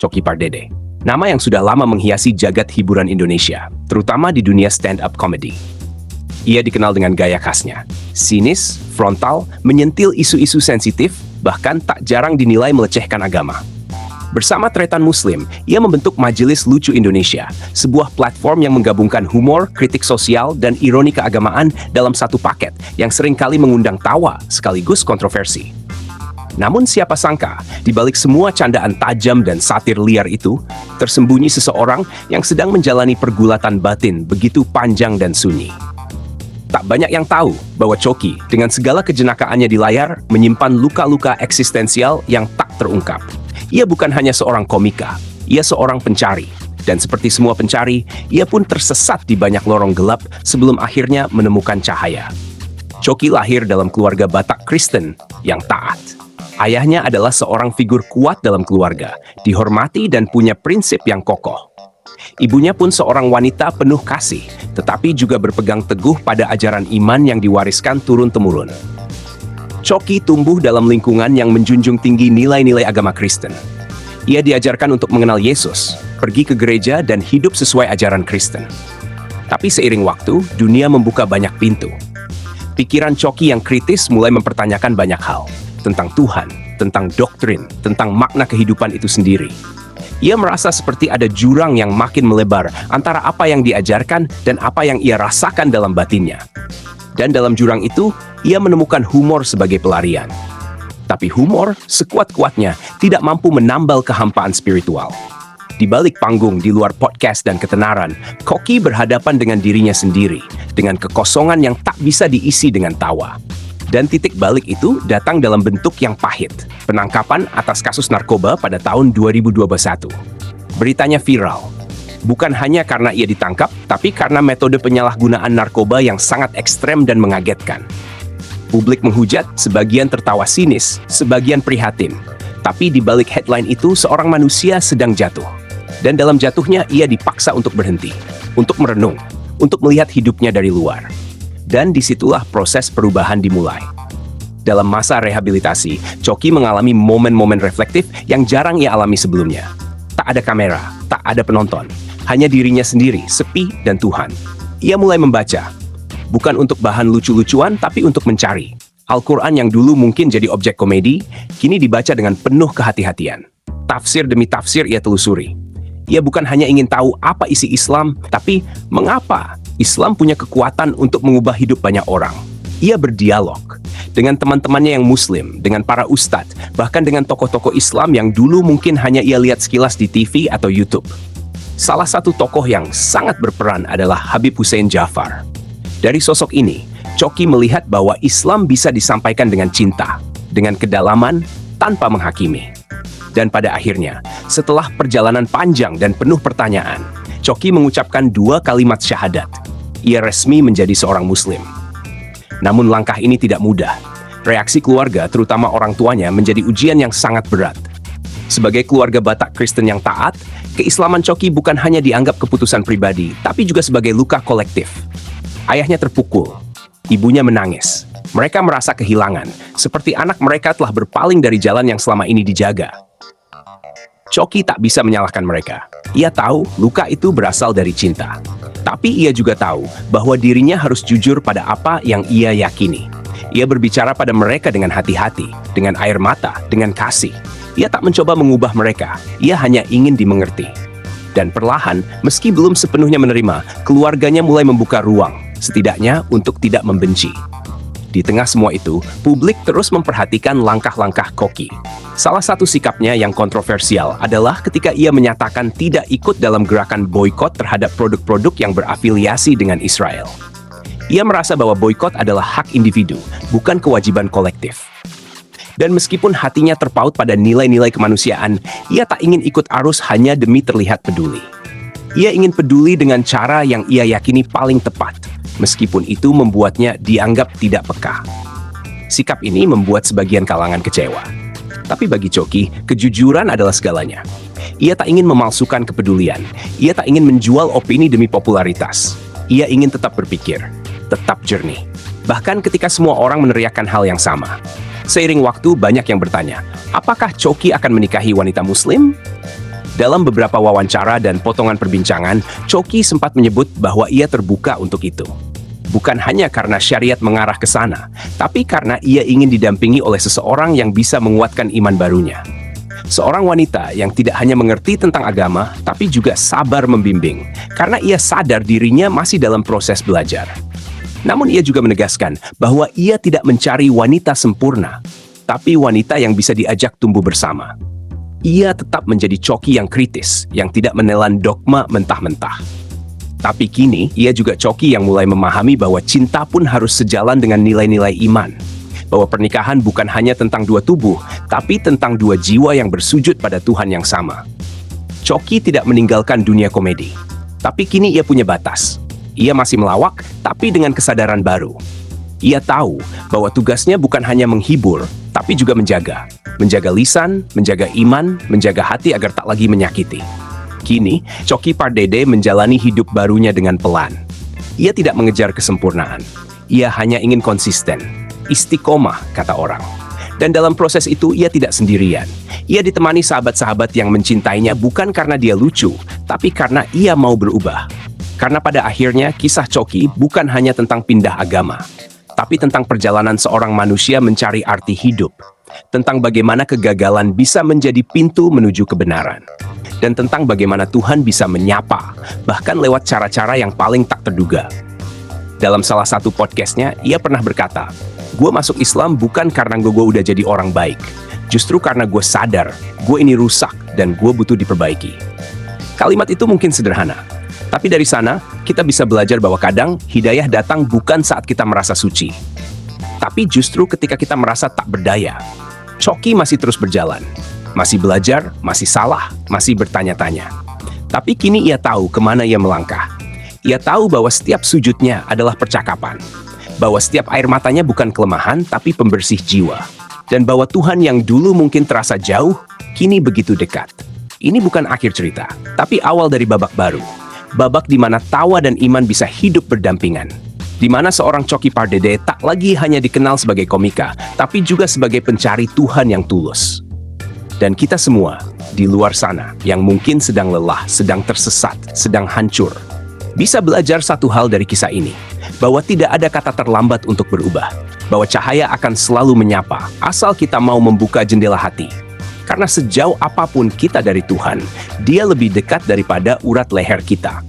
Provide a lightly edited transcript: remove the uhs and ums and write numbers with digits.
Coki Pardede. Nama yang sudah lama menghiasi jagat hiburan Indonesia, terutama di dunia stand-up comedy. Ia dikenal dengan gaya khasnya, sinis, frontal, menyentil isu-isu sensitif, bahkan tak jarang dinilai melecehkan agama. Bersama Tretan Muslim, ia membentuk Majelis Lucu Indonesia, sebuah platform yang menggabungkan humor, kritik sosial, dan ironi keagamaan dalam satu paket yang seringkali mengundang tawa sekaligus kontroversi. Namun siapa sangka, di balik semua candaan tajam dan satir liar itu, tersembunyi seseorang yang sedang menjalani pergulatan batin begitu panjang dan sunyi. Tak banyak yang tahu bahwa Coki, dengan segala kejenakaannya di layar, menyimpan luka-luka eksistensial yang tak terungkap. Ia bukan hanya seorang komika, ia seorang pencari. Dan seperti semua pencari, ia pun tersesat di banyak lorong gelap sebelum akhirnya menemukan cahaya. Coki lahir dalam keluarga Batak Kristen yang taat. Ayahnya adalah seorang figur kuat dalam keluarga, dihormati dan punya prinsip yang kokoh. Ibunya pun seorang wanita penuh kasih, tetapi juga berpegang teguh pada ajaran iman yang diwariskan turun-temurun. Coki tumbuh dalam lingkungan yang menjunjung tinggi nilai-nilai agama Kristen. Ia diajarkan untuk mengenal Yesus, pergi ke gereja dan hidup sesuai ajaran Kristen. Tapi seiring waktu, dunia membuka banyak pintu. Pikiran Coki yang kritis mulai mempertanyakan banyak hal. Tentang Tuhan, tentang doktrin, tentang makna kehidupan itu sendiri. Ia merasa seperti ada jurang yang makin melebar antara apa yang diajarkan dan apa yang ia rasakan dalam batinnya. Dan dalam jurang itu, ia menemukan humor sebagai pelarian. Tapi humor, sekuat-kuatnya, tidak mampu menambal kehampaan spiritual. Di balik panggung, di luar podcast dan ketenaran, Coki berhadapan dengan dirinya sendiri, dengan kekosongan yang tak bisa diisi dengan tawa. Dan titik balik itu datang dalam bentuk yang pahit, penangkapan atas kasus narkoba pada tahun 2021. Beritanya viral, bukan hanya karena ia ditangkap, tapi karena metode penyalahgunaan narkoba yang sangat ekstrem dan mengagetkan. Publik menghujat, sebagian tertawa sinis, sebagian prihatin. Tapi di balik headline itu, seorang manusia sedang jatuh. Dan dalam jatuhnya, ia dipaksa untuk berhenti, untuk merenung, untuk melihat hidupnya dari luar. Dan disitulah proses perubahan dimulai. Dalam masa rehabilitasi, Coki mengalami momen-momen reflektif yang jarang ia alami sebelumnya. Tak ada kamera, tak ada penonton, hanya dirinya sendiri, sepi dan Tuhan. Ia mulai membaca, bukan untuk bahan lucu-lucuan, tapi untuk mencari. Al-Quran yang dulu mungkin jadi objek komedi, kini dibaca dengan penuh kehati-hatian. Tafsir demi tafsir ia telusuri. Ia bukan hanya ingin tahu apa isi Islam, tapi mengapa Islam punya kekuatan untuk mengubah hidup banyak orang. Ia berdialog dengan teman-temannya yang Muslim, dengan para ustadz, bahkan dengan tokoh-tokoh Islam yang dulu mungkin hanya ia lihat sekilas di TV atau YouTube. Salah satu tokoh yang sangat berperan adalah Habib Hussein Jafar. Dari sosok ini, Coki melihat bahwa Islam bisa disampaikan dengan cinta, dengan kedalaman, tanpa menghakimi. Dan pada akhirnya, setelah perjalanan panjang dan penuh pertanyaan, Coki mengucapkan 2 kalimat syahadat. Ia resmi menjadi seorang Muslim. Namun langkah ini tidak mudah. Reaksi keluarga, terutama orang tuanya, menjadi ujian yang sangat berat. Sebagai keluarga Batak Kristen yang taat, keislaman Coki bukan hanya dianggap keputusan pribadi, tapi juga sebagai luka kolektif. Ayahnya terpukul, ibunya menangis. Mereka merasa kehilangan, seperti anak mereka telah berpaling dari jalan yang selama ini dijaga. Coki tak bisa menyalahkan mereka. Ia tahu luka itu berasal dari cinta. Tapi ia juga tahu bahwa dirinya harus jujur pada apa yang ia yakini. Ia berbicara pada mereka dengan hati-hati, dengan air mata, dengan kasih. Ia tak mencoba mengubah mereka, ia hanya ingin dimengerti. Dan perlahan, meski belum sepenuhnya menerima, keluarganya mulai membuka ruang, setidaknya untuk tidak membenci. Di tengah semua itu, publik terus memperhatikan langkah-langkah Coki. Salah satu sikapnya yang kontroversial adalah ketika ia menyatakan tidak ikut dalam gerakan boikot terhadap produk-produk yang berafiliasi dengan Israel. Ia merasa bahwa boikot adalah hak individu, bukan kewajiban kolektif. Dan meskipun hatinya terpaut pada nilai-nilai kemanusiaan, ia tak ingin ikut arus hanya demi terlihat peduli. Ia ingin peduli dengan cara yang ia yakini paling tepat, meskipun itu membuatnya dianggap tidak peka. Sikap ini membuat sebagian kalangan kecewa. Tapi bagi Coki, kejujuran adalah segalanya. Ia tak ingin memalsukan kepedulian. Ia tak ingin menjual opini demi popularitas. Ia ingin tetap berpikir, tetap jernih. Bahkan ketika semua orang meneriakkan hal yang sama. Seiring waktu, banyak yang bertanya, apakah Coki akan menikahi wanita Muslim? Dalam beberapa wawancara dan potongan perbincangan, Choki sempat menyebut bahwa ia terbuka untuk itu. Bukan hanya karena syariat mengarah ke sana, tapi karena ia ingin didampingi oleh seseorang yang bisa menguatkan iman barunya. Seorang wanita yang tidak hanya mengerti tentang agama, tapi juga sabar membimbing, karena ia sadar dirinya masih dalam proses belajar. Namun ia juga menegaskan bahwa ia tidak mencari wanita sempurna, tapi wanita yang bisa diajak tumbuh bersama. Ia tetap menjadi Choki yang kritis, yang tidak menelan dogma mentah-mentah. Tapi kini, ia juga Choki yang mulai memahami bahwa cinta pun harus sejalan dengan nilai-nilai iman. Bahwa pernikahan bukan hanya tentang dua tubuh, tapi tentang dua jiwa yang bersujud pada Tuhan yang sama. Choki tidak meninggalkan dunia komedi, tapi kini ia punya batas. Ia masih melawak, tapi dengan kesadaran baru. Ia tahu bahwa tugasnya bukan hanya menghibur, tapi juga menjaga. Menjaga lisan, menjaga iman, menjaga hati agar tak lagi menyakiti. Kini, Choki Pardede menjalani hidup barunya dengan pelan. Ia tidak mengejar kesempurnaan. Ia hanya ingin konsisten. Istiqomah, kata orang. Dan dalam proses itu ia tidak sendirian. Ia ditemani sahabat-sahabat yang mencintainya bukan karena dia lucu, tapi karena ia mau berubah. Karena pada akhirnya kisah Choki bukan hanya tentang pindah agama, tapi tentang perjalanan seorang manusia mencari arti hidup. Tentang bagaimana kegagalan bisa menjadi pintu menuju kebenaran. Dan tentang bagaimana Tuhan bisa menyapa, bahkan lewat cara-cara yang paling tak terduga. Dalam salah satu podcastnya, ia pernah berkata, "Gue masuk Islam bukan karena gue udah jadi orang baik. Justru karena gue sadar, gue ini rusak dan gue butuh diperbaiki." Kalimat itu mungkin sederhana. Tapi dari sana, kita bisa belajar bahwa kadang hidayah datang bukan saat kita merasa suci. Tapi justru ketika kita merasa tak berdaya. Choki masih terus berjalan. Masih belajar, masih salah, masih bertanya-tanya. Tapi kini ia tahu kemana ia melangkah. Ia tahu bahwa setiap sujudnya adalah percakapan. Bahwa setiap air matanya bukan kelemahan, tapi pembersih jiwa. Dan bahwa Tuhan yang dulu mungkin terasa jauh, kini begitu dekat. Ini bukan akhir cerita, tapi awal dari babak baru. Babak di mana tawa dan iman bisa hidup berdampingan. Di mana seorang Choki Pardede tak lagi hanya dikenal sebagai komika, tapi juga sebagai pencari Tuhan yang tulus. Dan kita semua, di luar sana, yang mungkin sedang lelah, sedang tersesat, sedang hancur, bisa belajar satu hal dari kisah ini, bahwa tidak ada kata terlambat untuk berubah, bahwa cahaya akan selalu menyapa, asal kita mau membuka jendela hati. Karena sejauh apapun kita dari Tuhan, Dia lebih dekat daripada urat leher kita.